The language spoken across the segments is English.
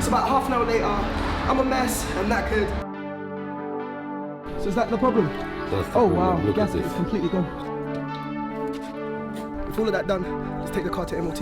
So about half an hour later, I'm a mess, I'm knackered. So is that the problem? Oh wow, the gasket is completely gone. With all of that done, let's take the car to MOT.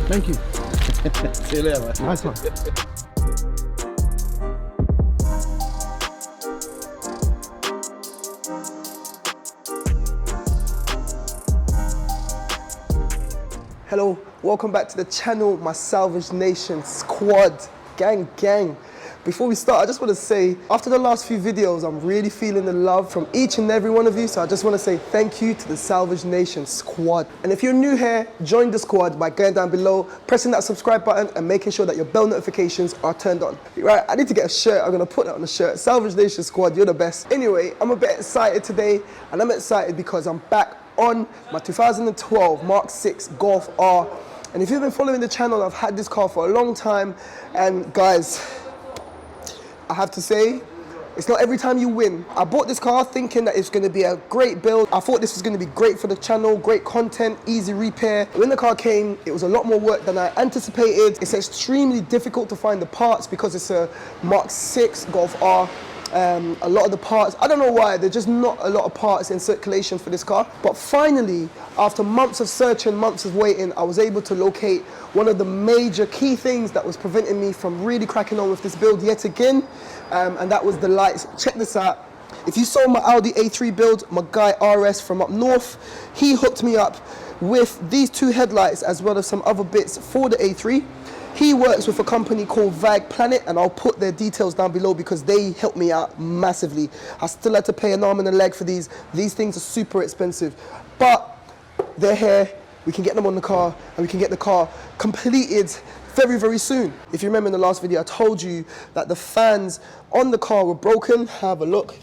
Thank you. See you later, man. Nice one. Hello, welcome back to the channel, my Salvage Nation squad. Gang, gang. Before we start, I just want to say, after the last few videos, I'm really feeling the love from each and every one of you. So I just want to say thank you to the Salvage Nation squad. And if you're new here, join the squad by going down below, pressing that subscribe button and making sure that your bell notifications are turned on. Right, I need to get a shirt. I'm going to put that on the shirt. Salvage Nation squad, you're the best. Anyway, I'm a bit excited today, and I'm excited because I'm back on my 2012 Mark 6 Golf R. And if you've been following the channel, I've had this car for a long time. And guys, I have to say, it's not every time you win. I bought this car thinking that it's going to be a great build. I thought this was going to be great for the channel, great content, easy repair. When the car came, it was a lot more work than I anticipated. It's extremely difficult to find the parts because it's a Mark 6 Golf R. A lot of the parts, I don't know why, there's just not a lot of parts in circulation for this car. But finally, after months of searching, months of waiting, I was able to locate one of the major key things that was preventing me from really cracking on with this build yet again, and that was the lights. Check this out. If you saw my Audi A3 build, my guy RS from up north, he hooked me up with these two headlights as well as some other bits for the A3. He works with a company called VAG Planet, and I'll put their details down below because they helped me out massively. I still had to pay an arm and a leg for these. These things are super expensive, but they're here. We can get them on the car, and we can get the car completed very, very soon. If you remember in the last video, I told you that the fans on the car were broken. Have a look.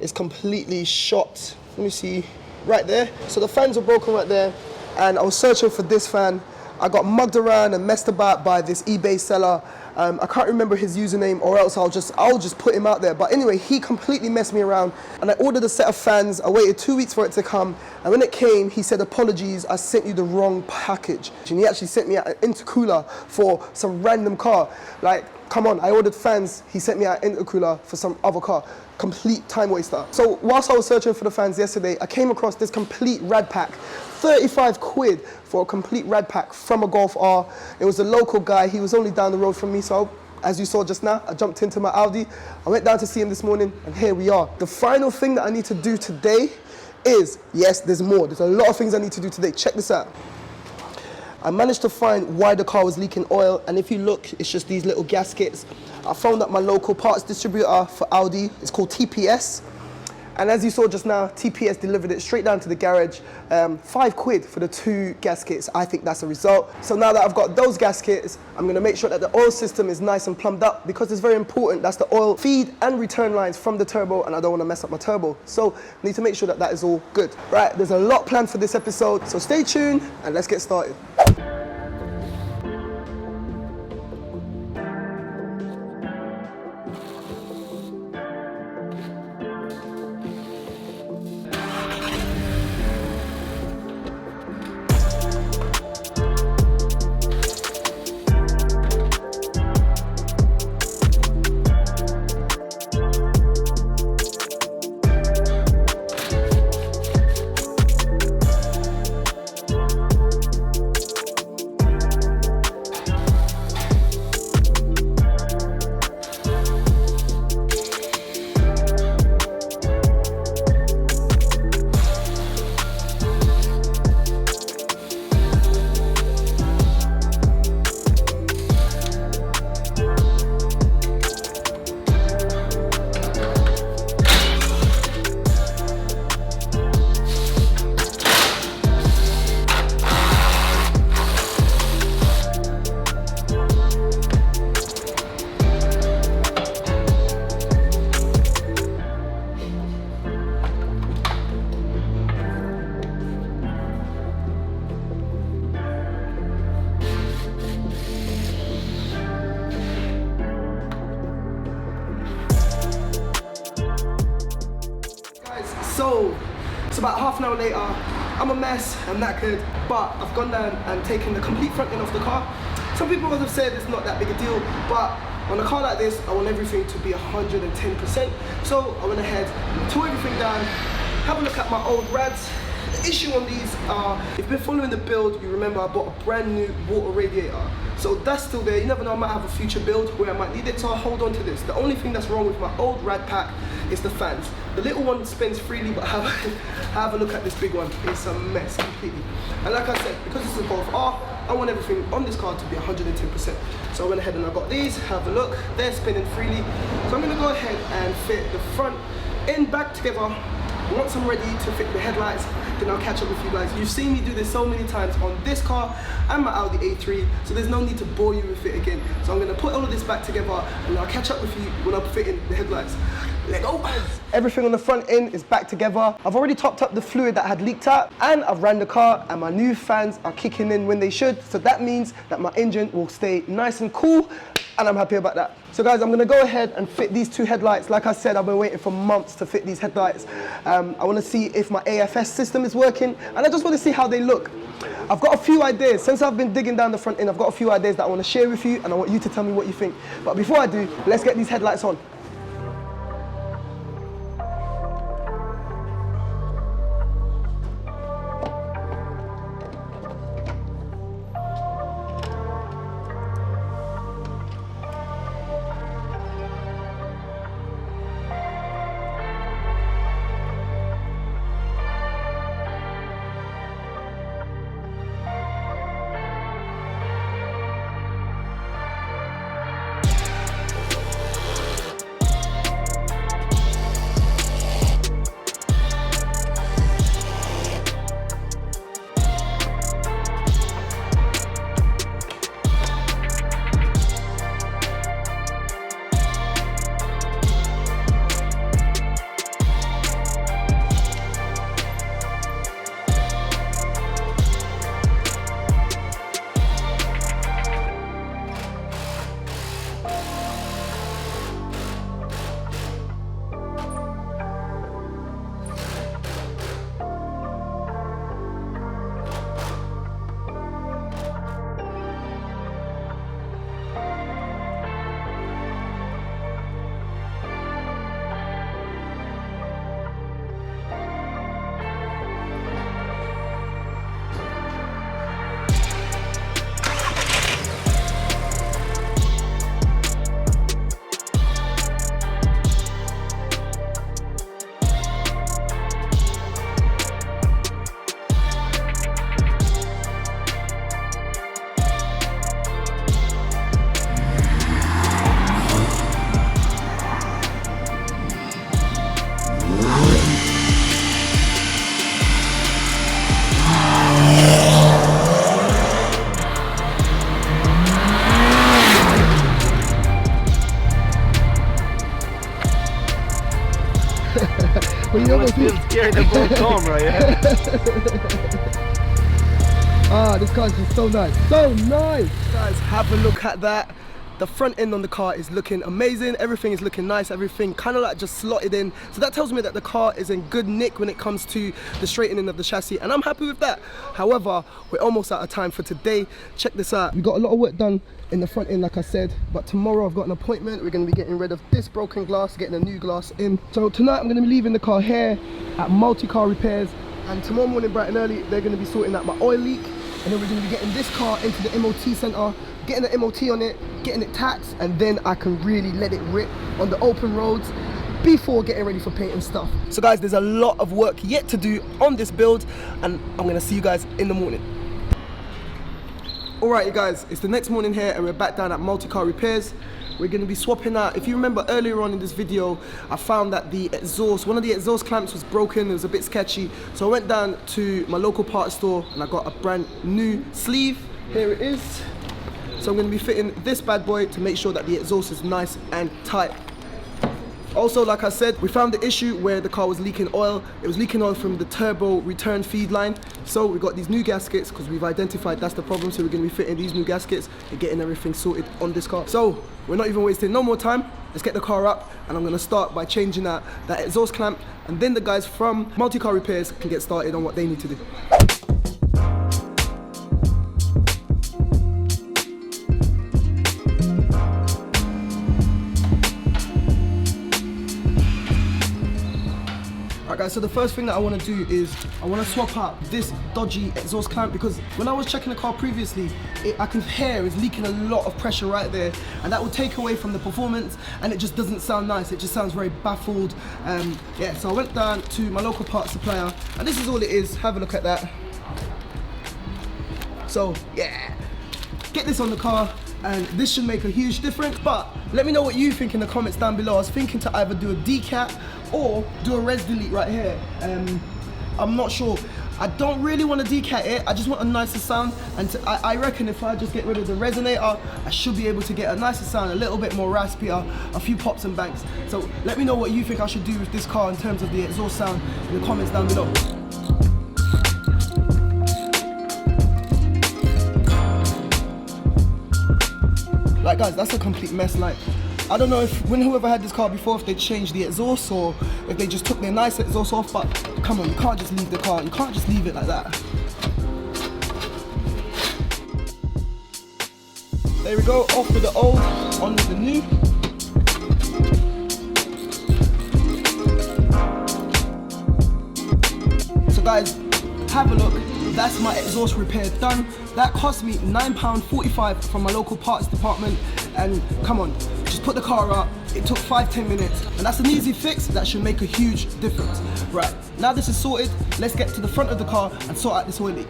It's completely shot. Let me see, right there. So the fans are broken right there, and I was searching for this fan. I got mugged around and messed about by this eBay seller. I can't remember his username, or else I'll just put him out there. But anyway, he completely messed me around, and I ordered a set of fans. I waited 2 weeks for it to come, and when it came, he said, apologies, I sent you the wrong package. And he actually sent me an intercooler for some random car. Like, come on, I ordered fans, he sent me an intercooler for some other car. Complete time waster. So whilst I was searching for the fans yesterday, I came across this complete rad pack. 35 quid for a complete rad pack from a Golf R. It was a local guy, he was only down the road from me, so as you saw just now, I jumped into my Audi. I went down to see him this morning, and here we are. The final thing that I need to do today is, yes, there's more. There's a lot of things I need to do today. Check this out. I managed to find why the car was leaking oil, and if you look, it's just these little gaskets. I found that my local parts distributor for Audi is called TPS. And as you saw just now, TPS delivered it straight down to the garage. 5 quid for the 2 gaskets. I think that's a result. So now that I've got those gaskets, I'm gonna make sure that the oil system is nice and plumbed up, because it's very important. That's the oil feed and return lines from the turbo, and I don't wanna mess up my turbo. So I need to make sure that that is all good. Right, there's a lot planned for this episode, so stay tuned and let's get started. So about half an hour later, I'm a mess, I'm knackered, but I've gone down and taken the complete front end off the car. Some people would have said it's not that big a deal, but on a car like this, I want everything to be 110%. So I went ahead, tore everything down, have a look at my old rads. The issue on these are, if you've been following the build, you remember I bought a brand new water radiator. So that's still there. You never know, I might have a future build where I might need it, so I'll hold on to this. The only thing that's wrong with my old rad pack is the fans. The little one spins freely, but have a look at this big one. It's a mess completely. And like I said, because this is a Golf R, I want everything on this car to be 110%. So I went ahead and I got these, have a look. They're spinning freely. So I'm gonna go ahead and fit the front end back together. Once I'm ready to fit the headlights, then I'll catch up with you guys. You've seen me do this so many times on this car and my Audi A3, so there's no need to bore you with it again. So I'm gonna put all of this back together and I'll catch up with you when I'm fitting the headlights. Let go. Everything on the front end is back together. I've already topped up the fluid that had leaked out, and I've ran the car, and my new fans are kicking in when they should. So that means that my engine will stay nice and cool, and I'm happy about that. So guys, I'm gonna go ahead and fit these two headlights. Like I said, I've been waiting for months to fit these headlights. I wanna see if my AFS system is working, and I just wanna see how they look. I've got a few ideas. Since I've been digging down the front end, I've got a few ideas that I wanna share with you, and I want you to tell me what you think. But before I do, let's get these headlights on. But you almost feel scared of both camera, yeah? Ah, this car's just so nice. So nice! Guys, have a look at that. The front end on the car is looking amazing. Everything is looking nice. Everything kind of like just slotted in. So that tells me that the car is in good nick when it comes to the straightening of the chassis, and I'm happy with that. However, we're almost out of time for today. Check this out. We got a lot of work done in the front end, like I said, but tomorrow I've got an appointment. We're going to be getting rid of this broken glass, getting a new glass in. So tonight I'm going to be leaving the car here at Multi-Car Repairs, and tomorrow morning bright and early they're going to be sorting out my oil leak, and then we're going to be getting this car into the MOT centre, getting the MOT on it, getting it taxed, and then I can really let it rip on the open roads before getting ready for paint and stuff. So guys, there's a lot of work yet to do on this build, and I'm going to see you guys in the morning. Alright you guys, it's the next morning here and we're back down at Multi-Car Repairs. We're going to be swapping out, if you remember earlier on in this video, I found that the exhaust, one of the exhaust clamps was broken, it was a bit sketchy. So I went down to my local parts store and I got a brand new sleeve. Here it is. So I'm going to be fitting this bad boy to make sure that the exhaust is nice and tight. Also, like I said, we found the issue where the car was leaking oil. It was leaking oil from the turbo return feed line. So we got these new gaskets because we've identified that's the problem. So we're going to be fitting these new gaskets and getting everything sorted on this car. So we're not even wasting no more time. Let's get the car up, and I'm going to start by changing that exhaust clamp, and then the guys from Multi-Car Repairs can get started on what they need to do. Alright guys, so the first thing that I want to do is I want to swap out this dodgy exhaust clamp, because when I was checking the car previously, I can hear it's leaking a lot of pressure right there, and that will take away from the performance, and it just doesn't sound nice. It just sounds very baffled. Yeah, so I went down to my local parts supplier, and this is all it is. Have a look at that. So yeah, get this on the car, and this should make a huge difference. But let me know what you think in the comments down below. I was thinking to either do a decat or do a res delete right here. I'm not sure. I don't really want to decat it. I just want a nicer sound, and I reckon if I just get rid of the resonator, I should be able to get a nicer sound, a little bit more raspier, a few pops and banks. So let me know what you think I should do with this car in terms of the exhaust sound in the comments down below. Like guys, that's a complete mess. Like, I don't know if whoever had this car before, if they changed the exhaust or if they just took their nice exhaust off, but come on, you can't just leave the car. You can't just leave it like that. There we go, off with the old, on with the new. So guys, have a look. That's my exhaust repair done. That cost me £9.45 from my local parts department. And come on, just put the car up. It took 5-10 minutes, and that's an easy fix that should make a huge difference. Right, now this is sorted, let's get to the front of the car and sort out this oil leak.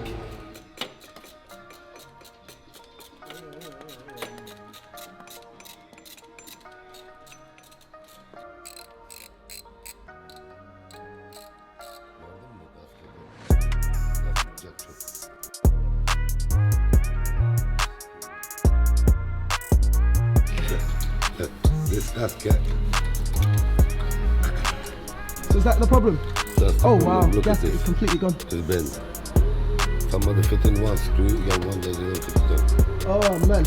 This gasket. So is that the problem? That's the oh problem. wow, Look gasket at is this. completely gone. It's bent. Somebody fit in one screw, you got one that you don't fit in. Oh man.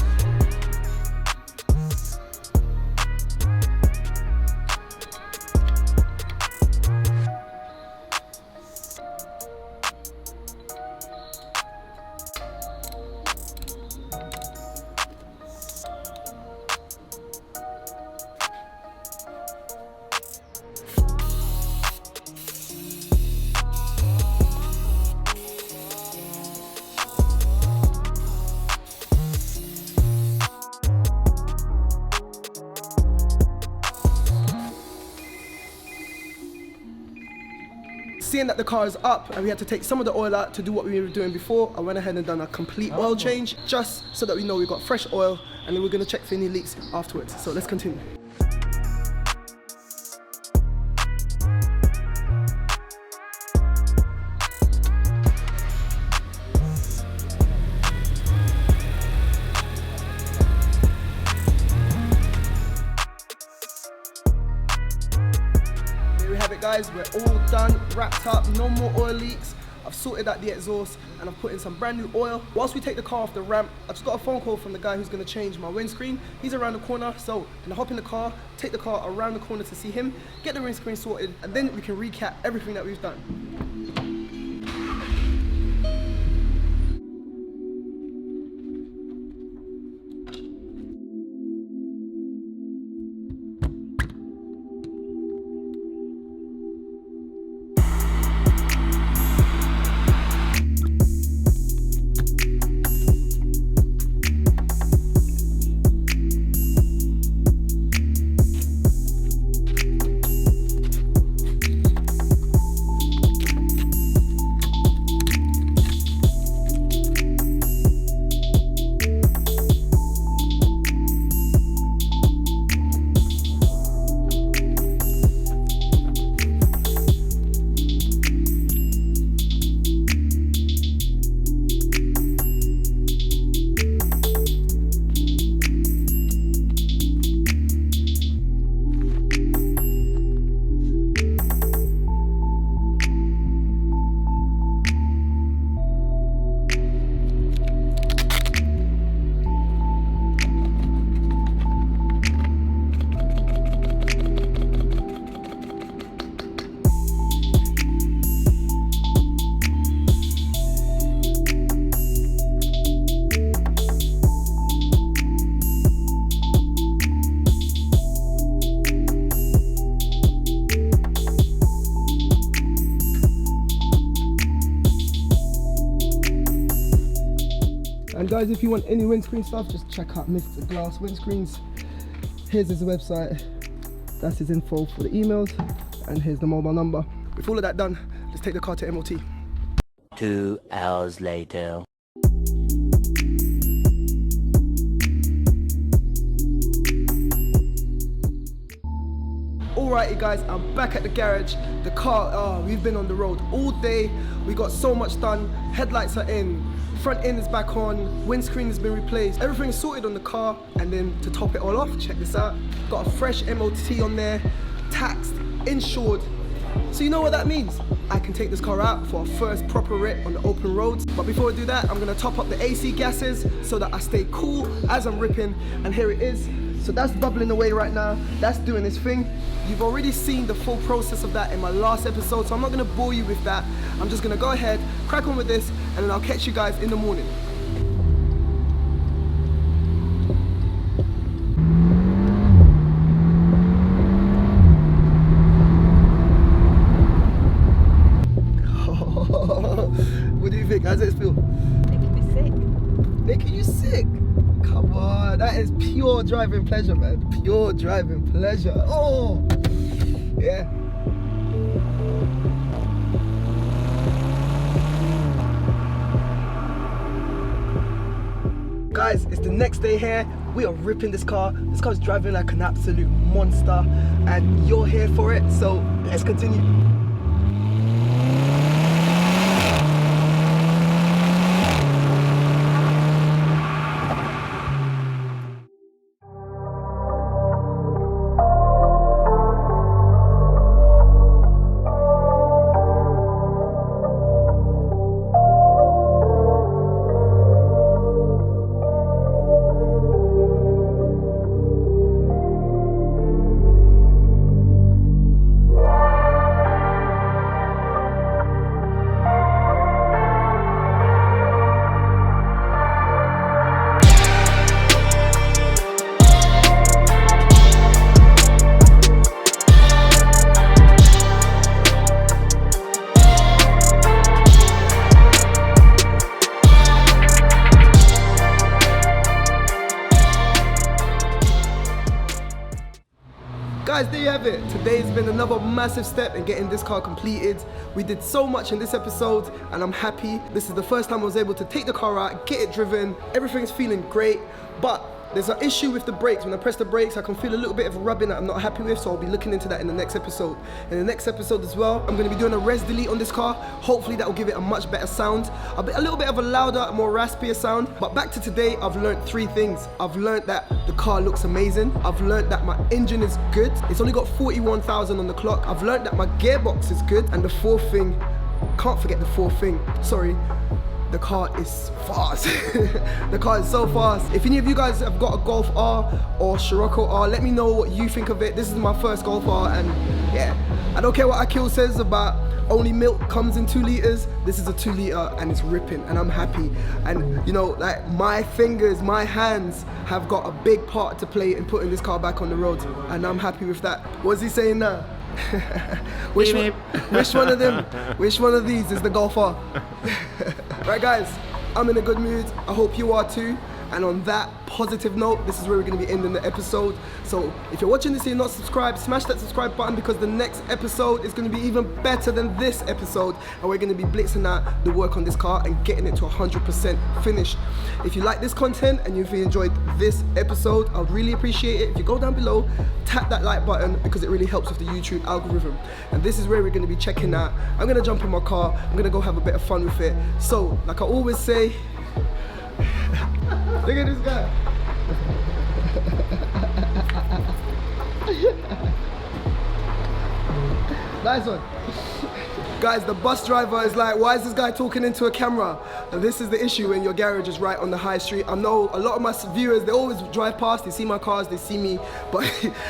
Seeing that the car is up and we had to take some of the oil out to do what we were doing before, I went ahead and done a complete oil change just so that we know we got fresh oil, and then we're going to check for any leaks afterwards. So let's continue. Guys, we're all done, wrapped up, no more oil leaks. I've sorted out the exhaust and I've put in some brand new oil. Whilst we take the car off the ramp, I just got a phone call from the guy who's going to change my windscreen. He's around the corner, so I'm going to hop in the car, take the car around the corner to see him, get the windscreen sorted, and then we can recap everything that we've done. guys, if you want any windscreen stuff, just check out Mr. Glass Windscreens. Here's his website, that's his info for the emails, and here's the mobile number. With all of that done, let's take the car to MOT. 2 hours later. Alrighty guys, I'm back at the garage. The car, we've been on the road all day. We got so much done. Headlights are in, front end is back on, windscreen has been replaced. Everything's sorted on the car, and then to top it all off, check this out. Got a fresh MOT on there, taxed, insured. So you know what that means? I can take this car out for a first proper rip on the open roads. But before I do that, I'm gonna top up the AC gases so that I stay cool as I'm ripping. And here it is. So that's bubbling away right now. That's doing its thing. You've already seen the full process of that in my last episode, so I'm not gonna bore you with that. I'm just gonna go ahead, crack on with this, and then I'll catch you guys in the morning. What do you think? How does it feel? Making me sick. Making you sick? Come on, that is pure driving pleasure, man. Pure driving pleasure. Oh, yeah. Guys, it's the next day here. We are ripping this car. This car's driving like an absolute monster, and you're here for it, so let's continue. Guys, there you have it. Today's been another massive step in getting this car completed. We did so much in this episode, and I'm happy. This is the first time I was able to take the car out, get it driven. Everything's feeling great, but there's an issue with the brakes. When I press the brakes, I can feel a little bit of rubbing that I'm not happy with, so I'll be looking into that in the next episode. In the next episode as well, I'm going to be doing a res delete on this car. Hopefully that will give it a much better sound. A little bit of a louder, more raspier sound. But back to today, I've learned 3 things. I've learned that the car looks amazing. I've learned that my engine is good. It's only got 41,000 on the clock. I've learned that my gearbox is good. And the 4th thing, can't forget the 4th thing, sorry. The car is fast. The car is so fast. If any of you guys have got a Golf R or Scirocco R, let me know what you think of it. This is my first Golf R, and yeah, I don't care what Akil says about only milk comes in 2 liters. This is a 2 liter and it's ripping, and I'm happy. And you know, like, my fingers, my hands have got a big part to play in putting this car back on the road, and I'm happy with that. What's he saying now? which one of them? Which one of these is the Golf R? Right guys, I'm in a good mood. I hope you are too. And on that positive note, this is where we're going to be ending the episode. So if you're watching this and you're not subscribed, smash that subscribe button, because the next episode is going to be even better than this episode, and we're going to be blitzing out the work on this car and getting it to 100% finished. If you like this content and if you enjoyed this episode, I would really appreciate it if you go down below, tap that like button, because it really helps with the YouTube algorithm. And this is where we're going to be checking out. I'm going to jump in my car, I'm going to go have a bit of fun with it. So like I always say, look at this guy. Nice one. Guys, the bus driver is like, why is this guy talking into a camera? And this is the issue when your garage is right on the high street. I know a lot of my viewers, they always drive past, they see my cars, they see me, but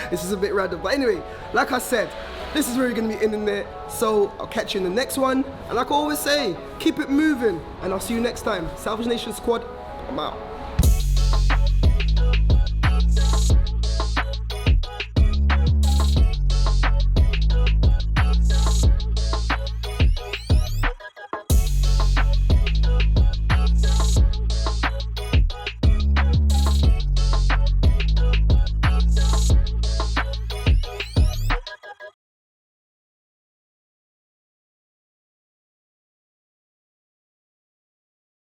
this is a bit random. But anyway, like I said, this is where you're gonna be ending it. So I'll catch you in the next one. And like I always say, keep it moving. And I'll see you next time. Salvage Nation Squad, I'm out.